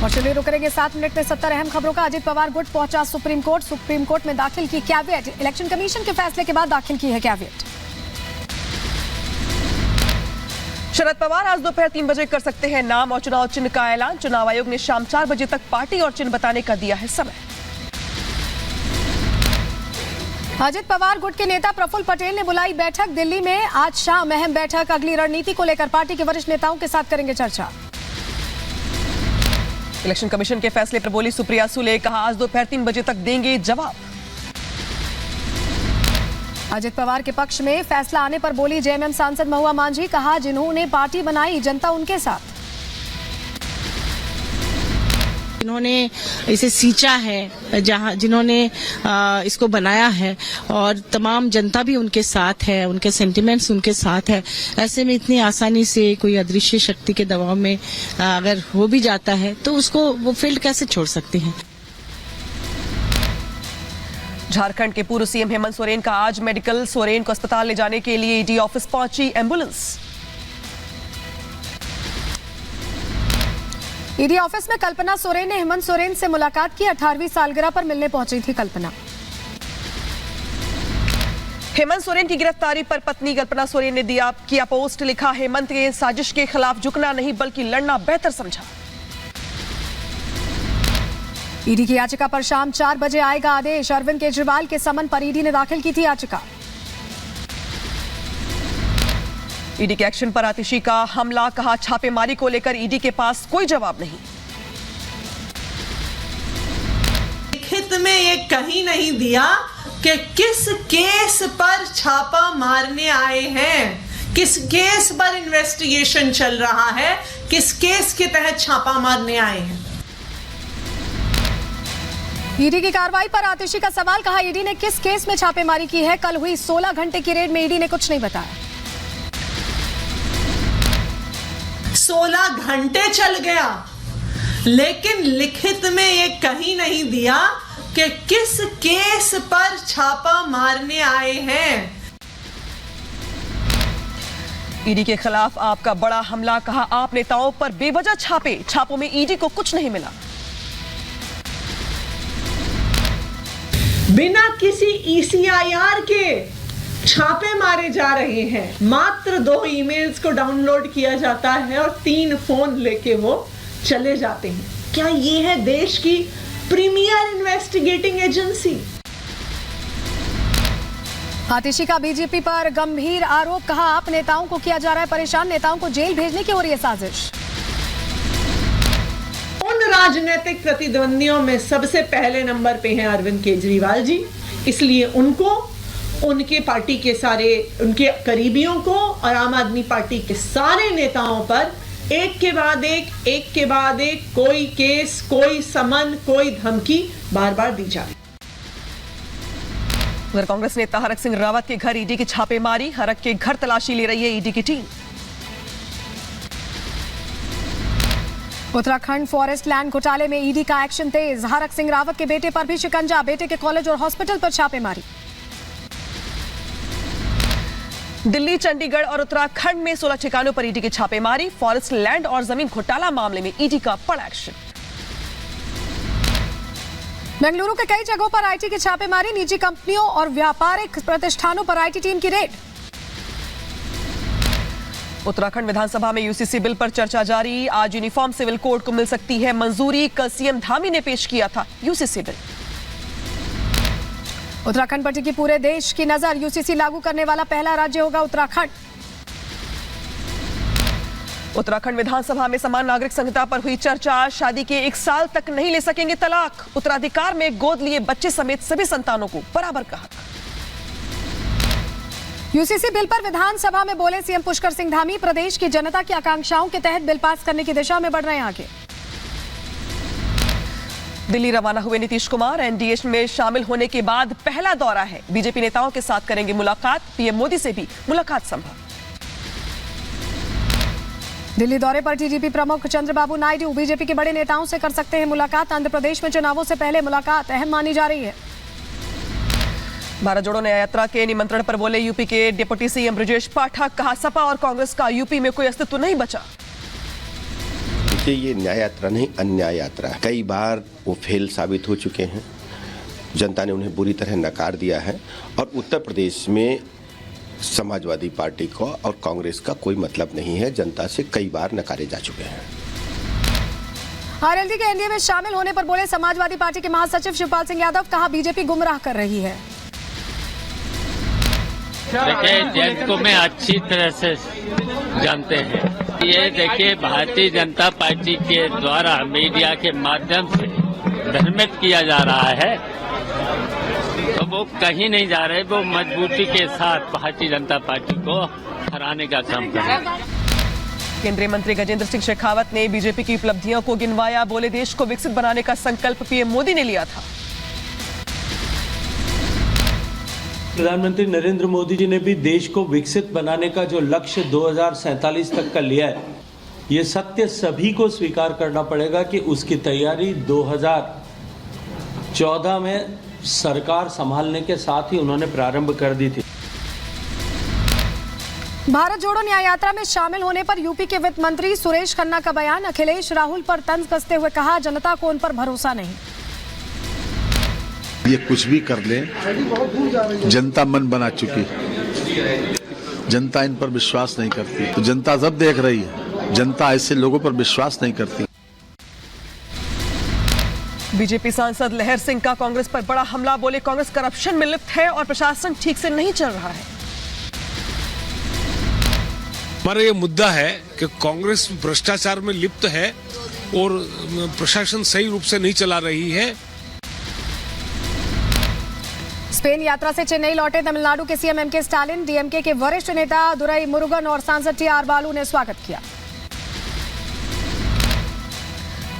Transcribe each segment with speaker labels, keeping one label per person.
Speaker 1: और चलिए रुक करेंगे 7 मिनट में 70 अहम खबरों का। अजित पवार गुट पहुंचा सुप्रीम कोर्ट में दाखिल की कैविएट। इलेक्शन कमीशन के फैसले के बाद दाखिल की है कैविएट।
Speaker 2: शरद पवार आज दोपहर 3 बजे कर सकते हैं नाम और चुनाव चिन्ह का ऐलान। चुनाव आयोग ने शाम 4 बजे तक पार्टी और चिन्ह बताने का दिया है समय।
Speaker 1: अजित पवार गुट के नेता प्रफुल्ल पटेल ने बुलाई बैठक दिल्ली में। आज शाम अहम बैठक। अगली रणनीति को लेकर पार्टी के वरिष्ठ नेताओं के साथ करेंगे चर्चा।
Speaker 2: इलेक्शन कमीशन के फैसले पर बोली सुप्रिया सुले, कहा आज दोपहर 3 बजे तक देंगे जवाब।
Speaker 1: अजित पवार के पक्ष में फैसला आने पर बोली जेएमएम सांसद महुआ मांझी, कहा जिन्होंने पार्टी बनाई जनता उनके साथ।
Speaker 3: जिन्होंने इसे सींचा है, जिन्होंने इसको बनाया है और तमाम जनता भी उनके साथ है, उनके सेंटिमेंट्स उनके साथ है। ऐसे में इतनी आसानी से कोई अदृश्य शक्ति के दबाव में अगर हो भी जाता है तो उसको वो फील्ड कैसे छोड़ सकते हैं।
Speaker 2: झारखंड के पूर्व सीएम हेमंत सोरेन का आज मेडिकल। सोरेन को अस्पताल ले जाने के लिए ईडी ऑफिस पहुंची एम्बुलेंस।
Speaker 1: ईडी ऑफिस में कल्पना सोरेन ने हेमंत सोरेन से मुलाकात की। 18वीं सालगिरह पर मिलने पहुंची थी कल्पना।
Speaker 2: हेमंत सोरेन की गिरफ्तारी पर पत्नी कल्पना सोरेन ने किया पोस्ट। लिखा, हेमंत के साजिश के खिलाफ झुकना नहीं बल्कि लड़ना बेहतर समझा।
Speaker 1: ईडी की याचिका पर शाम 4 बजे आएगा आदेश। अरविंद केजरीवाल के समन पर ईडी ने दाखिल की थी याचिका।
Speaker 2: ईडी के एक्शन पर आतिशी का हमला, कहा छापेमारी को लेकर ईडी के पास कोई जवाब नहीं।
Speaker 4: लिखित में ये कहीं नहीं दिया कि किस केस पर छापा मारने आए हैं, किस केस पर इन्वेस्टिगेशन चल रहा है, किस केस के तहत छापा मारने आए हैं।
Speaker 1: ईडी की कार्रवाई पर आतिशी का सवाल, कहा ईडी ने किस केस में छापेमारी की है। कल हुई 16 घंटे की रेड में ईडी ने कुछ नहीं बताया।
Speaker 4: 16 घंटे चल गया, लेकिन लिखित में ये कहीं नहीं दिया कि किस केस पर छापा मारने आए हैं।
Speaker 2: ईडी के खिलाफ आपका बड़ा हमला, कहा आप नेताओं पर बेवजह छापे, छापों में ईडी को कुछ नहीं मिला।
Speaker 4: बिना किसी ईसीआईआर के छापे मारे जा रहे हैं। मात्र 2 ईमेल्स को डाउनलोड किया जाता है और 3 फोन लेके वो चले जाते हैं। क्या ये है देश की प्रीमियर इन्वेस्टिगेटिंग एजेंसी?
Speaker 1: आतिशी का बीजेपी पर गंभीर आरोप, कहा आप नेताओं को किया जा रहा है परेशान, नेताओं को जेल भेजने की हो रही है साजिश।
Speaker 4: उन राजनीतिक प्रतिद्वंदियों में सबसे पहले नंबर पे हैं अरविंद केजरीवाल जी, इसलिए उनको, उनके पार्टी के सारे उनके करीबियों को और आम आदमी पार्टी के सारे नेताओं पर एक के बाद एक कोई केस, कोई समन, कोई धमकी बार बार दी जा रही।
Speaker 2: उधर कांग्रेस नेता हरक सिंह रावत के घर ईडी की छापेमारी। हरक के घर तलाशी ले रही है ईडी की टीम।
Speaker 1: उत्तराखंड फॉरेस्ट लैंड घोटाले में ईडी का एक्शन तेज। हरक सिंह रावत के बेटे पर भी शिकंजा, बेटे के कॉलेज और हॉस्पिटल पर छापेमारी।
Speaker 2: दिल्ली, चंडीगढ़ और उत्तराखंड में 16 ठिकानों पर ईडी की छापेमारी। फॉरेस्ट लैंड और जमीन घोटाला मामले में ईडी का बड़ा एक्शन।
Speaker 1: बेंगलुरु के कई जगहों पर आईटी की छापेमारी। निजी कंपनियों और व्यापारिक प्रतिष्ठानों पर आईटी टीम की रेड।
Speaker 2: उत्तराखंड विधानसभा में यूसीसी बिल पर चर्चा जारी। आज यूनिफॉर्म सिविल कोड को मिल सकती है मंजूरी। कल सीएम धामी ने पेश किया था यूसीसी बिल।
Speaker 1: उत्तराखंड पर टिकी पूरे देश की नजर। यूसीसी लागू करने वाला पहला राज्य होगा उत्तराखंड।
Speaker 2: उत्तराखंड विधानसभा में समान नागरिक संहिता पर हुई चर्चा। शादी के 1 साल तक नहीं ले सकेंगे तलाक। उत्तराधिकार में गोद लिए बच्चे समेत सभी संतानों को बराबर का हक।
Speaker 1: यूसीसी बिल पर विधानसभा में बोले सीएम पुष्कर सिंह धामी, प्रदेश की जनता की आकांक्षाओं के तहत बिल पास करने की दिशा में बढ़ रहे हैं आगे।
Speaker 2: दिल्ली रवाना हुए नीतीश कुमार। एनडीए में शामिल होने के बाद पहला दौरा है। बीजेपी नेताओं के साथ करेंगे मुलाकात। पीएम मोदी से भी मुलाकात संभव।
Speaker 1: दिल्ली दौरे पर टीडीपी प्रमुख चंद्रबाबू नायडू बीजेपी के बड़े नेताओं से कर सकते हैं मुलाकात। आंध्र प्रदेश में चुनावों से पहले मुलाकात अहम मानी जा रही है।
Speaker 2: भारत जोड़ो न्याय यात्रा के निमंत्रण पर बोले यूपी के डिप्टी सीएम ब्रजेश पाठक। कहा सपा और कांग्रेस का यूपी में कोई अस्तित्व नहीं बचा।
Speaker 5: कि ये न्याय यात्रा नहीं, अन्याय यात्रा है। कई बार वो फेल साबित हो चुके हैं, जनता ने उन्हें बुरी तरह नकार दिया है और उत्तर प्रदेश में समाजवादी पार्टी को और कांग्रेस का कोई मतलब नहीं है, जनता से कई बार नकारे जा चुके हैं।
Speaker 1: आरएलडी के एनडीए में शामिल होने पर बोले समाजवादी पार्टी के महासचिव शिवपाल सिंह यादव, कहा बीजेपी गुमराह कर रही है।
Speaker 6: देखिए, जैन को मैं अच्छी तरह से जानते हैं। ये देखिए, भारतीय जनता पार्टी के द्वारा मीडिया के माध्यम से भ्रमित किया जा रहा है, तो वो कहीं नहीं जा रहे, वो मजबूती के साथ भारतीय जनता पार्टी को हराने का काम कर रहे हैं।
Speaker 2: केंद्रीय मंत्री गजेंद्र सिंह शेखावत ने बीजेपी की उपलब्धियों को गिनवाया, बोले देश को विकसित बनाने का संकल्प पीएम मोदी ने लिया था।
Speaker 7: प्रधानमंत्री नरेंद्र मोदी जी ने भी देश को विकसित बनाने का जो लक्ष्य 2047 तक का लिया है, ये सत्य सभी को स्वीकार करना पड़ेगा कि उसकी तैयारी 2014 में सरकार संभालने के साथ ही उन्होंने प्रारंभ कर दी थी।
Speaker 1: भारत जोड़ो न्याय यात्रा में शामिल होने पर यूपी के वित्त मंत्री सुरेश खन्ना का बयान, अखिलेश राहुल पर तंज कसते हुए कहा, जनता को उन पर भरोसा नहीं।
Speaker 8: ये कुछ भी कर ले, जनता मन बना चुकी, जनता इन पर विश्वास नहीं करती। तो जनता सब देख रही है, जनता ऐसे लोगों पर विश्वास नहीं करती।
Speaker 2: बीजेपी सांसद लहर सिंह का कांग्रेस पर बड़ा हमला, बोले कांग्रेस करप्शन में लिप्त है और प्रशासन ठीक से नहीं चल रहा है।
Speaker 9: हमारा ये मुद्दा है कि कांग्रेस भ्रष्टाचार में लिप्त है और प्रशासन सही रूप से नहीं चला रही है।
Speaker 1: स्पेन यात्रा से चेन्नई लौटे तमिलनाडु के सीएम एमके स्टालिन, डीएमके के वरिष्ठ नेता दुरई मुरुगन और सांसद टीआर बालू ने स्वागत किया।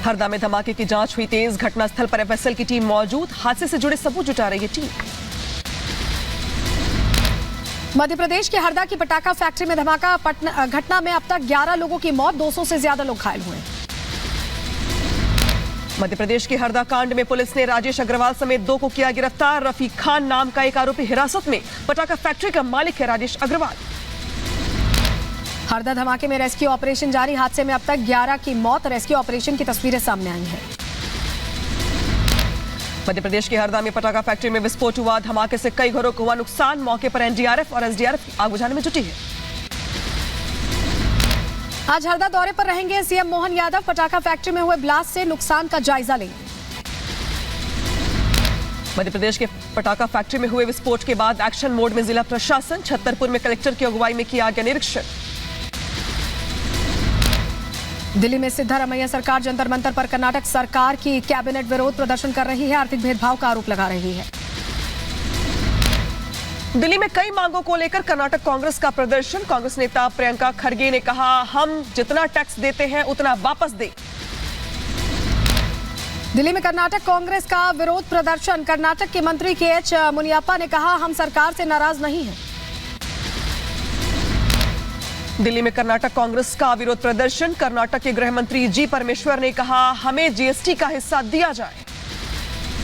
Speaker 2: हरदा में धमाके की जांच हुई तेज, घटनास्थल पर एफएसएल की टीम मौजूद, हादसे से जुड़े सबूत जुटा रही है टीम।
Speaker 1: मध्य प्रदेश के हरदा की पटाखा फैक्ट्री में धमाका, घटना में अब तक 11 लोगों की मौत, 200 से ज्यादा लोग घायल हुए।
Speaker 2: मध्य प्रदेश के हरदा कांड में पुलिस ने राजेश अग्रवाल समेत 2 को किया गिरफ्तार। रफीक खान नाम का एक आरोपी हिरासत में, पटाखा फैक्ट्री का मालिक है राजेश अग्रवाल।
Speaker 1: हरदा धमाके में रेस्क्यू ऑपरेशन जारी, हादसे में अब तक 11 की मौत, रेस्क्यू ऑपरेशन की तस्वीरें सामने आई हैं।
Speaker 2: मध्य प्रदेश के हरदा में पटाखा फैक्ट्री में विस्फोट हुआ, धमाके से कई घरों को हुआ नुकसान, मौके पर एनडीआरएफ और एसडीआरएफ आग बुझाने में जुटी है।
Speaker 1: आज हरदा दौरे पर रहेंगे सीएम मोहन यादव, पटाखा फैक्ट्री में हुए ब्लास्ट से नुकसान का जायजा लेंगे।
Speaker 2: मध्य प्रदेश के पटाखा फैक्ट्री में हुए विस्फोट के बाद एक्शन मोड में जिला प्रशासन, छतरपुर में कलेक्टर की अगुवाई में किया गया निरीक्षण।
Speaker 1: दिल्ली में सिद्धारमैया सरकार जंतर मंतर पर कर्नाटक सरकार की कैबिनेट विरोध प्रदर्शन कर रही है, आर्थिक भेदभाव का आरोप लगा रही है।
Speaker 2: दिल्ली में कई मांगों को लेकर कर्नाटक कांग्रेस का प्रदर्शन, कांग्रेस नेता प्रियंका खड़गे ने कहा, हम जितना टैक्स देते हैं उतना वापस दें।
Speaker 1: दिल्ली में कर्नाटक कांग्रेस का विरोध प्रदर्शन, कर्नाटक के मंत्री के.एच. मुनियप्पा ने कहा, हम सरकार से नाराज नहीं हैं।
Speaker 2: दिल्ली में कर्नाटक कांग्रेस का विरोध प्रदर्शन, कर्नाटक के गृह मंत्री जी परमेश्वर ने कहा, हमें जीएसटी का हिस्सा दिया जाए।